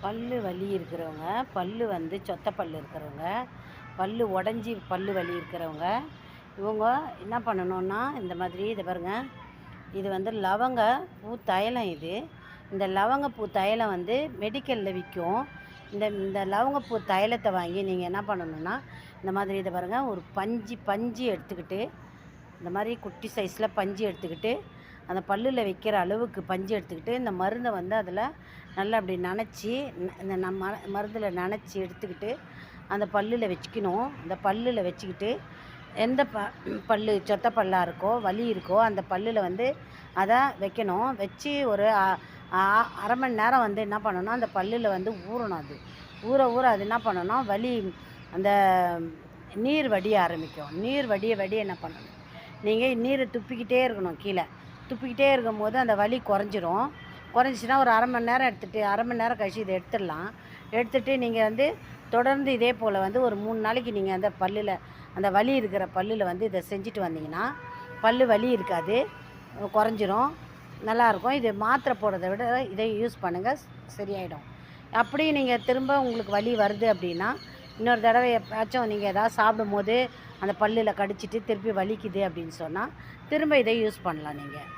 பல்லு வலி இருக்கிறவங்க, பல்லு வந்து சொத்த பல்லு இருக்கிறவங்க, பல்லு உடஞ்சி பல்லு வலி இருக்கிறவங்க, இவங்க என்ன பண்ணணும்னா, இந்த மாதிரி இதை பாருங்க, இது வந்து லவங்க பூ தைலம் இது. இந்த லவங்கப்பூ தைலம் வந்து மெடிக்கலில் விற்கும். இந்த இந்த லவங்கப்பூ தைலத்தை வாங்கி நீங்கள் என்ன பண்ணணும்னா, இந்த மாதிரி இதை பாருங்கள், ஒரு பஞ்சு எடுத்துக்கிட்டு, இந்த மாதிரி குட்டி சைஸில் பஞ்சு எடுத்துக்கிட்டு, அந்த பல்லில் வைக்கிற அளவுக்கு பஞ்சு எடுத்துக்கிட்டு, இந்த மருந்தை வந்து அதில் நல்லா அப்படி நனைச்சி, இந்த நம்ம மருந்தில் நனைச்சி எடுத்துக்கிட்டு அந்த பல்லில் வச்சுக்கணும். அந்த பல்லில் வச்சுக்கிட்டு எந்த பல்லு சொத்த பல்லாக இருக்கோ, வலி இருக்கோ, அந்த பல்லில் வந்து அதை வைக்கணும். வச்சு ஒரு அரை மணி நேரம் வந்து என்ன பண்ணணும், அந்த பல்லில் வந்து ஊறணும். அது ஊற அது என்ன பண்ணணும், வலி அந்த நீர் வடிய ஆரம்பிக்கும். நீர் வடிய என்ன பண்ணணும், நீங்கள் நீரை துப்பிக்கிட்டே இருக்கணும். கீழே துப்பிக்கிட்டே இருக்கும்போது அந்த வலி குறைஞ்சிரும். குறைஞ்சிச்சின்னா ஒரு அரை மணி நேரம் கழிச்சு இதை எடுத்துடலாம். எடுத்துகிட்டு நீங்கள் வந்து தொடர்ந்து இதே போல் வந்து ஒரு 3 நாளைக்கு நீங்கள் அந்த பல்லில், அந்த வலி இருக்கிற பல்லில் வந்து இதை செஞ்சுட்டு வந்தீங்கன்னா பல்லு வலி இருக்காது, குறைஞ்சிரும், நல்லாயிருக்கும். இது மாத்திரை போடுறத விட இதை யூஸ் பண்ணுங்கள், சரியாயிடும். அப்படியும் நீங்கள் திரும்ப உங்களுக்கு வலி வருது அப்படின்னா, இன்னொரு தடவை எப்போயாச்சும் நீங்கள் எதாவது சாப்பிடும் போது அந்த பல்லில் கடிச்சிட்டு திருப்பி வலிக்குது அப்படின்னு சொன்னால் திரும்ப இதை யூஸ் பண்ணலாம் நீங்கள்.